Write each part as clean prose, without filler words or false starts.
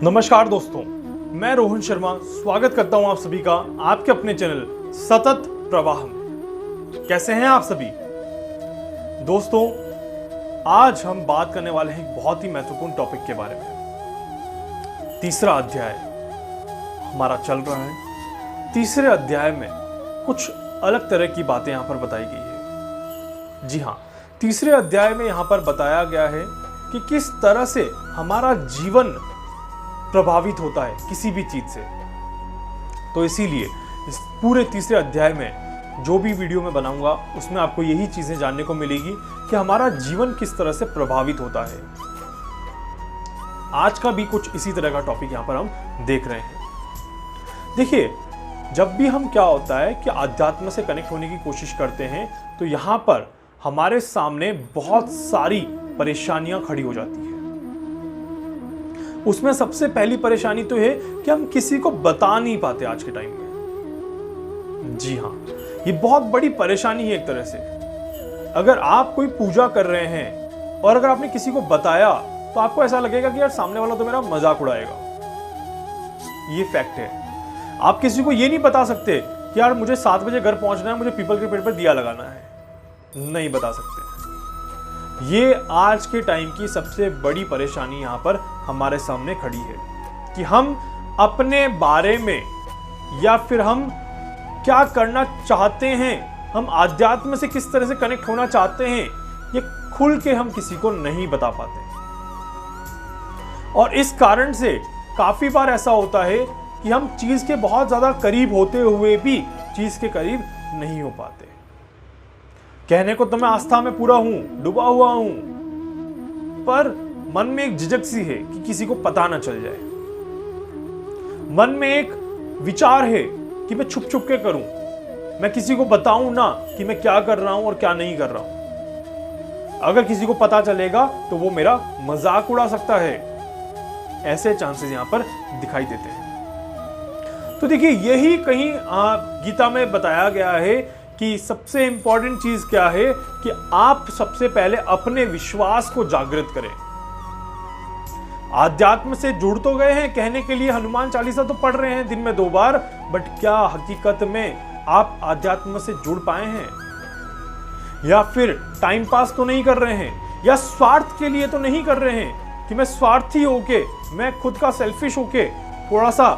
नमस्कार दोस्तों, मैं रोहन शर्मा स्वागत करता हूं आप सभी का आपके अपने चैनल सतत प्रवाह में। कैसे हैं आप सभी दोस्तों? आज हम बात करने वाले हैं एक बहुत ही महत्वपूर्ण टॉपिक के बारे में। तीसरा अध्याय हमारा चल रहा है। तीसरे अध्याय में कुछ अलग तरह की बातें यहां पर बताई गई है। जी हां, तीसरे अध्याय में यहां पर बताया गया है कि किस तरह से हमारा जीवन प्रभावित होता है किसी भी चीज से। तो इसीलिए इस पूरे तीसरे अध्याय में जो भी वीडियो मैं बनाऊंगा उसमें आपको यही चीजें जानने को मिलेगी कि हमारा जीवन किस तरह से प्रभावित होता है। आज का भी कुछ इसी तरह का टॉपिक यहां पर हम देख रहे हैं। देखिए, जब भी हम क्या होता है कि अध्यात्म से कनेक्ट होने की कोशिश करते हैं तो यहां पर हमारे सामने बहुत सारी परेशानियां खड़ी हो जाती है। उसमें सबसे पहली परेशानी तो है कि हम किसी को बता नहीं पाते आज के टाइम में। जी हां, ये बहुत बड़ी परेशानी है एक तरह से। अगर आप कोई पूजा कर रहे हैं और अगर आपने किसी को बताया तो आपको ऐसा लगेगा कि यार सामने वाला तो मेरा मजाक उड़ाएगा। ये फैक्ट है। आप किसी को ये नहीं बता सकते कि यार मुझे 7 बजे घर पहुंचना है, मुझे पीपल के पेड़ पर दिया लगाना है। नहीं बता सकते। ये आज के टाइम की सबसे बड़ी परेशानी यहां पर हमारे सामने खड़ी है कि हम अपने बारे में या फिर हम क्या करना चाहते हैं, हम आध्यात्म से किस तरह से कनेक्ट होना चाहते हैं, ये खुल के हम किसी को नहीं बता पाते। और इस कारण से काफी बार ऐसा होता है कि हम चीज के बहुत ज्यादा करीब होते हुए भी चीज के करीब नहीं हो पाते। कहने को तो मैं आस्था में पूरा हूं, डूबा हुआ हूं, पर मन में एक झिझक सी है कि किसी को पता ना चल जाए। मन में एक विचार है कि मैं छुप छुप के करूं, मैं किसी को बताऊं ना कि मैं क्या कर रहा हूं और क्या नहीं कर रहा हूं। अगर किसी को पता चलेगा तो वो मेरा मजाक उड़ा सकता है। ऐसे चांसेस यहां पर दिखाई देते हैं। तो देखिए, यही कहीं गीता में बताया गया है कि सबसे इंपॉर्टेंट चीज क्या है कि आप सबसे पहले अपने विश्वास को जागृत करें। आध्यात्म से जुड़ तो गए हैं, कहने के लिए हनुमान चालीसा तो पढ़ रहे हैं दिन में 2 बार, बट क्या हकीकत में आप आध्यात्म से जुड़ पाए हैं? या फिर टाइम पास तो नहीं कर रहे हैं, या स्वार्थ के लिए तो नहीं कर रहे हैं कि मैं स्वार्थी होके, मैं खुद का सेल्फिश होके थोड़ा सा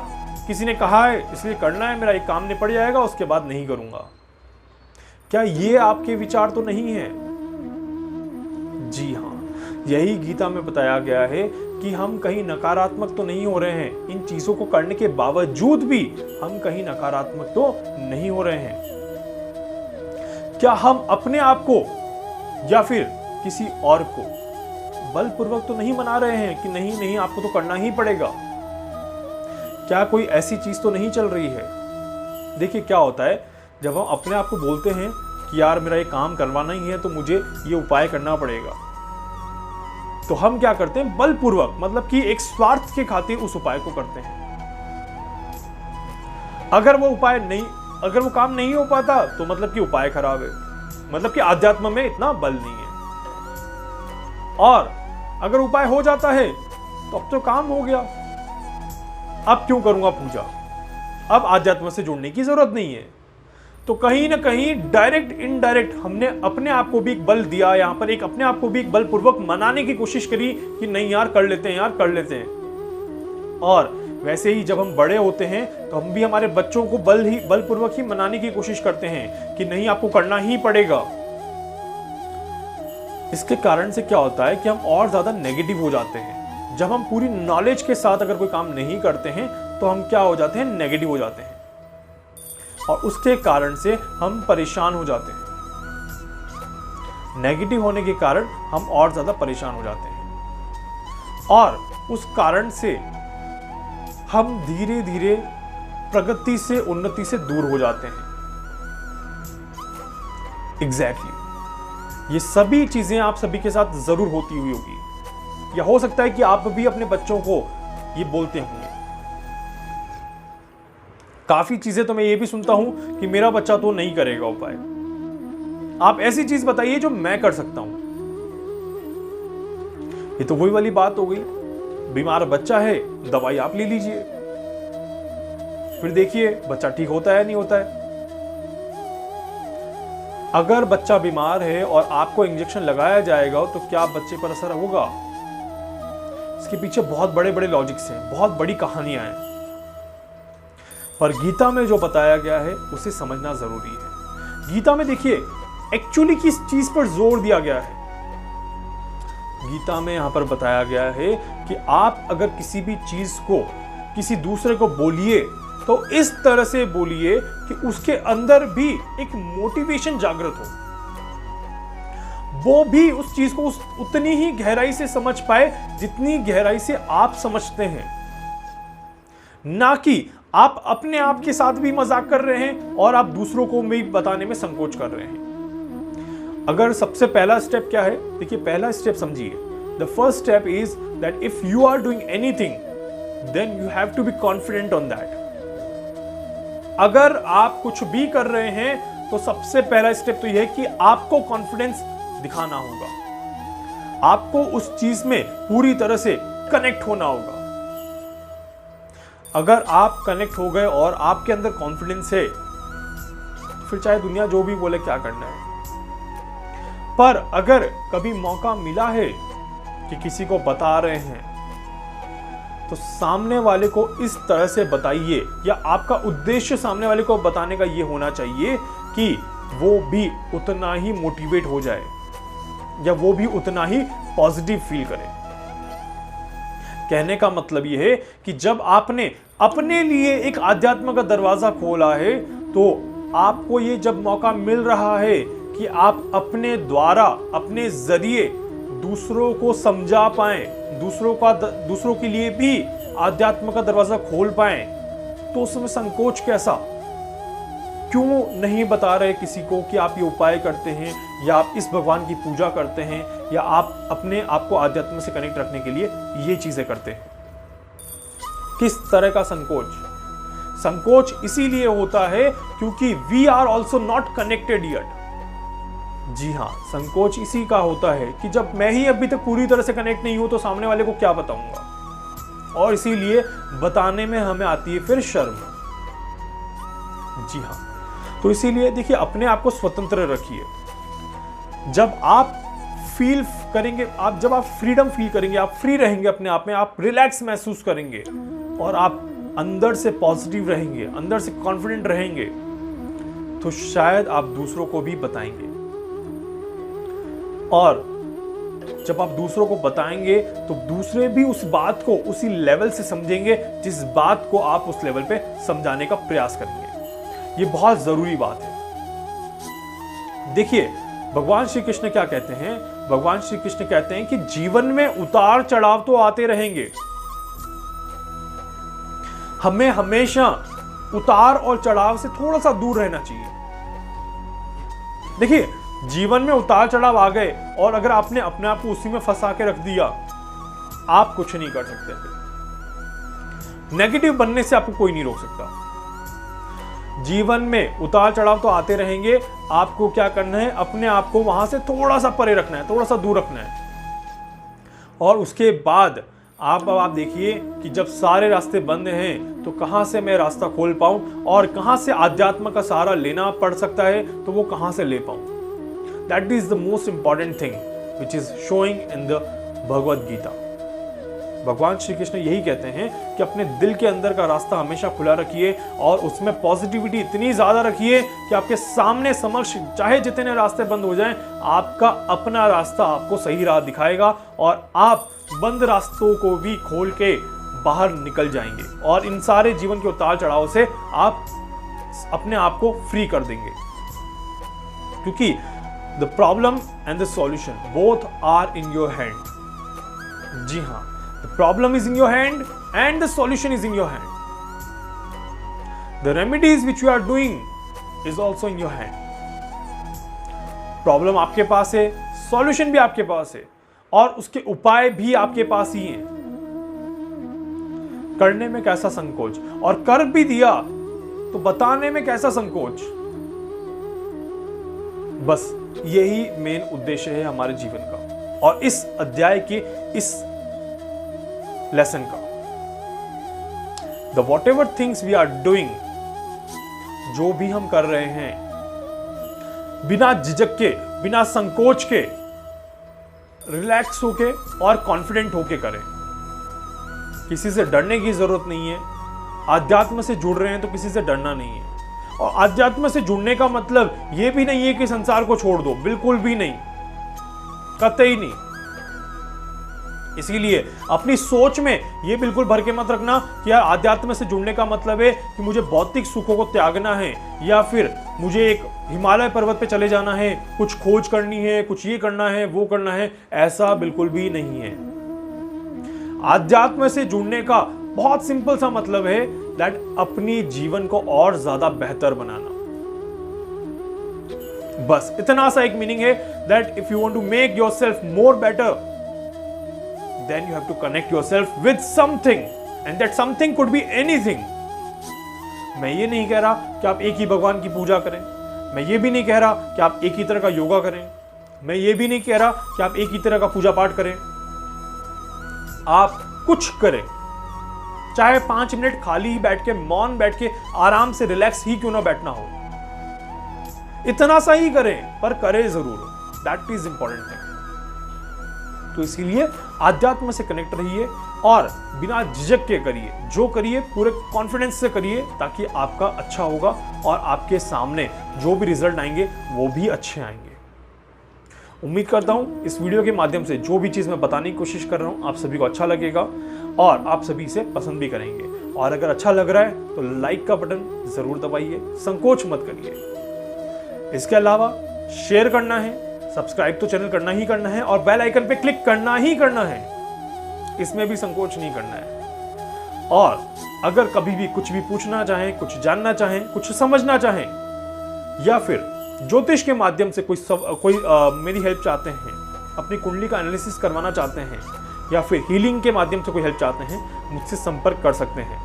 किसी ने कहा है इसलिए करना है, मेरा एक काम निपट जाएगा उसके बाद नहीं करूंगा। क्या ये आपके विचार तो नहीं है? जी हां, यही गीता में बताया गया है कि हम कहीं नकारात्मक तो नहीं हो रहे हैं। इन चीजों को करने के बावजूद भी हम कहीं नकारात्मक तो नहीं हो रहे हैं। क्या हम अपने आप को या फिर किसी और को बलपूर्वक तो नहीं मना रहे हैं कि नहीं नहीं आपको तो करना ही पड़ेगा? क्या कोई ऐसी चीज तो नहीं चल रही है? देखिए, क्या होता है जब हम अपने आप को बोलते हैं कि यार मेरा ये काम करवाना ही है तो मुझे ये उपाय करना पड़ेगा, तो हम क्या करते हैं बलपूर्वक, मतलब कि एक स्वार्थ के खातिर उस उपाय को करते हैं। अगर वो काम नहीं हो पाता तो मतलब कि उपाय खराब है, मतलब कि आध्यात्म में इतना बल नहीं है। और अगर उपाय हो जाता है तो अब तो काम हो गया, अब क्यों करूंगा पूजा, अब आध्यात्म से जुड़ने की जरूरत नहीं है। तो कहीं ना कहीं डायरेक्ट इनडायरेक्ट हमने अपने आप को भी एक बल दिया, यहां पर एक अपने आप को भी एक बलपूर्वक मनाने की कोशिश करी कि नहीं यार कर लेते हैं, यार कर लेते हैं। और वैसे ही जब हम बड़े होते हैं तो हम भी हमारे बच्चों को बलपूर्वक ही मनाने की कोशिश करते हैं कि नहीं आपको करना ही पड़ेगा। इसके कारण से क्या होता है कि हम और ज्यादा नेगेटिव हो जाते हैं। जब हम पूरी नॉलेज के साथ अगर कोई काम नहीं करते हैं तो हम क्या हो जाते हैं, नेगेटिव हो जाते हैं, और उसके कारण से हम परेशान हो जाते हैं। नेगेटिव होने के कारण हम और ज्यादा परेशान हो जाते हैं, और उस कारण से हम धीरे धीरे प्रगति से, उन्नति से दूर हो जाते हैं। एग्जैक्टली, ये सभी चीजें आप सभी के साथ जरूर होती हुई होगी, या हो सकता है कि आप भी अपने बच्चों को ये बोलते होंगे। काफी चीजें तो मैं ये भी सुनता हूं कि मेरा बच्चा तो नहीं करेगा उपाय। आप ऐसी चीज बताइए जो मैं कर सकता हूं। ये तो वही वाली बात हो गई, बीमार बच्चा है, दवाई आप ले लीजिए, फिर देखिए बच्चा ठीक होता है नहीं होता है। अगर बच्चा बीमार है और आपको इंजेक्शन लगाया जाएगा तो क्या बच्चे पर असर होगा? इसके पीछे बहुत बड़े बड़े लॉजिक्स हैं, बहुत बड़ी कहानियां हैं, पर गीता में जो बताया गया है उसे समझना जरूरी है। गीता में देखिए एक्चुअली किस चीज पर जोर दिया गया है। गीता में यहां पर बताया गया है कि आप अगर किसी भी चीज को किसी दूसरे को बोलिए तो इस तरह से बोलिए कि उसके अंदर भी एक मोटिवेशन जागृत हो, वो भी उस चीज को उतनी ही गहराई से समझ पाए जितनी गहराई से आप समझते हैं, ना कि आप अपने आप के साथ भी मजाक कर रहे हैं और आप दूसरों को भी बताने में संकोच कर रहे हैं। अगर सबसे पहला स्टेप क्या है, देखिए पहला स्टेप समझिए, the first step is that if you are doing anything then you have to be confident on that. अगर आप कुछ भी कर रहे हैं तो सबसे पहला स्टेप तो यह है कि आपको कॉन्फिडेंस दिखाना होगा, आपको उस चीज में पूरी तरह से कनेक्ट होना होगा। अगर आप कनेक्ट हो गए और आपके अंदर कॉन्फिडेंस है, फिर चाहे दुनिया जो भी बोले क्या करना है। पर अगर कभी मौका मिला है कि किसी को बता रहे हैं तो सामने वाले को इस तरह से बताइए, या आपका उद्देश्य सामने वाले को बताने का यह होना चाहिए कि वो भी उतना ही मोटिवेट हो जाए या वो भी उतना ही पॉजिटिव फील करे। कहने का मतलब यह है कि जब आपने अपने लिए एक आध्यात्म का दरवाजा खोला है तो आपको ये जब मौका मिल रहा है कि आप अपने द्वारा, अपने जरिए दूसरों को समझा पाएं, दूसरों के लिए भी आध्यात्म का दरवाजा खोल पाएं, तो उसमें संकोच कैसा? क्यों नहीं बता रहे किसी को कि आप ये उपाय करते हैं या आप इस भगवान की पूजा करते हैं या आप अपने आप को आध्यात्म से कनेक्ट रखने के लिए ये चीजें करते हैं? किस तरह का संकोच? संकोच इसीलिए होता है क्योंकि we are also not connected yet. जी हाँ, संकोच इसी का होता है कि जब मैं ही अभी तक पूरी तरह से कनेक्ट नहीं हूं तो सामने वाले को क्या बताऊंगा, और इसीलिए बताने में हमें आती है फिर शर्म। जी हाँ, तो इसीलिए देखिए अपने आप को स्वतंत्र रखिए। जब आप फील करेंगे, जब आप फ्रीडम फील करेंगे, आप फ्री रहेंगे अपने आप में, आप रिलैक्स महसूस करेंगे और आप अंदर से पॉजिटिव रहेंगे, अंदर से कॉन्फिडेंट रहेंगे, तो शायद आप दूसरों को भी बताएंगे। और जब आप दूसरों को बताएंगे तो दूसरे भी उस बात को उसी लेवल से समझेंगे जिस बात को आप उस लेवल पे समझाने का प्रयास करेंगे। ये बहुत जरूरी बात है। देखिए भगवान श्री कृष्ण क्या कहते हैं? भगवान श्री कृष्ण कहते हैं कि जीवन में उतार चढ़ाव तो आते रहेंगे, हमें हमेशा उतार और चढ़ाव से थोड़ा सा दूर रहना चाहिए। देखिए जीवन में उतार चढ़ाव आ गए और अगर आपने अपने आप को उसी में फंसा के रख दिया, आप कुछ नहीं कर सकते। नेगेटिव बनने से आपको कोई नहीं रोक सकता। जीवन में उतार चढ़ाव तो आते रहेंगे, आपको क्या करना है? अपने आप को वहां से थोड़ा सा परे रखना है, थोड़ा सा दूर रखना है। और उसके बाद आप देखिए कि जब सारे रास्ते बंद हैं तो कहां से मैं रास्ता खोल पाऊं और कहां से आध्यात्म का सहारा लेना पड़ सकता है तो वो कहां से ले पाऊं। That is the most important thing which is showing in the Bhagavad Gita. भगवान श्री कृष्ण यही कहते हैं कि अपने दिल के अंदर का रास्ता हमेशा खुला रखिए और उसमें पॉजिटिविटी इतनी ज्यादा रखिए कि आपके सामने समक्ष चाहे जितने रास्ते बंद हो जाएं, आपका अपना रास्ता आपको सही राह दिखाएगा और आप बंद रास्तों को भी खोल के बाहर निकल जाएंगे और इन सारे जीवन के उतार चढ़ाव से आप अपने आप को फ्री कर देंगे। क्योंकि The problem and the solution both are in your hand। जी हाँ, the problem is in your hand and the solution is in your hand। The remedies which you are doing is also in your hand। Problem आपके पास है, solution भी आपके पास है और उसके उपाय भी आपके पास ही हैं। करने में कैसा संकोच, और कर भी दिया तो बताने में कैसा संकोच। बस यही मेन उद्देश्य है हमारे जीवन का। और इस अध्याय के इस लेसन का। The whatever things we are doing, जो भी हम कर रहे हैं, बिना झिझक के, बिना संकोच के, रिलैक्स होके और कॉन्फिडेंट होके करें। किसी से डरने की जरूरत नहीं है। आध्यात्म से जुड़ रहे हैं तो किसी से डरना नहीं है। और आध्यात्म से जुड़ने का मतलब यह भी नहीं है कि संसार को छोड़ दो, बिल्कुल भी नहीं, कतई नहीं। इसीलिए अपनी सोच में यह बिल्कुल भर के मत रखना कि यार आध्यात्म से जुड़ने का मतलब है कि मुझे भौतिक सुखों को त्यागना है, या फिर मुझे एक हिमालय पर्वत पे चले जाना है, कुछ खोज करनी है, कुछ ये करना है, वो करना है। ऐसा बिल्कुल भी नहीं है। आध्यात्म से जुड़ने का बहुत सिंपल सा मतलब है दैट अपनी जीवन को और ज्यादा बेहतर बनाना। बस इतना सा एक मीनिंग है that if you want to make yourself more better, then you have to connect yourself with something, and that something could be anything. मैं ये नहीं कह रहा कि आप एक ही भगवान की पूजा करें, मैं ये भी नहीं कह रहा कि आप एक ही तरह का योगा करें, मैं ये भी नहीं कह रहा कि आप एक ही तरह का पूजा पाठ करें। आप कुछ करें, चाहे 5 मिनट खाली बैठ के, मौन बैठ के, आराम से रिलैक्स ही क्यों ना बैठना हो, इतना सा ही करें, पर करें जरूर। That is important thing. तो इसीलिए आध्यात्म से कनेक्ट रहिए और बिना झिझक के करिए, जो करिए पूरे कॉन्फिडेंस से करिए, ताकि आपका अच्छा होगा और आपके सामने जो भी रिजल्ट आएंगे वो भी अच्छे आएंगे। उम्मीद करता हूं इस वीडियो के माध्यम से जो भी चीज मैं बताने की कोशिश कर रहा हूं आप सभी को अच्छा लगेगा और आप सभी इसे पसंद भी करेंगे। और अगर अच्छा लग रहा है तो लाइक का बटन जरूर दबाइए, संकोच मत करिए। इसके अलावा शेयर करना है, सब्सक्राइब तो चैनल करना ही करना है और बेल आइकन पे क्लिक करना ही करना है, इसमें भी संकोच नहीं करना है। और अगर कभी भी कुछ भी पूछना चाहें, कुछ जानना चाहें, कुछ समझना चाहें, या फिर ज्योतिष के माध्यम से कोई मेरी हेल्प चाहते हैं, अपनी कुंडली का एनालिसिस करवाना चाहते हैं, या फिर हीलिंग के माध्यम से कोई हेल्प चाहते हैं, मुझसे संपर्क कर सकते हैं।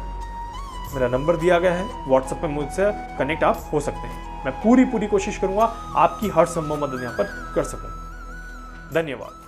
मेरा नंबर दिया गया है, व्हाट्सएप पे मुझसे कनेक्ट आप हो सकते हैं। मैं पूरी कोशिश करूंगा आपकी हर संभव मदद यहां पर कर सकूं। धन्यवाद।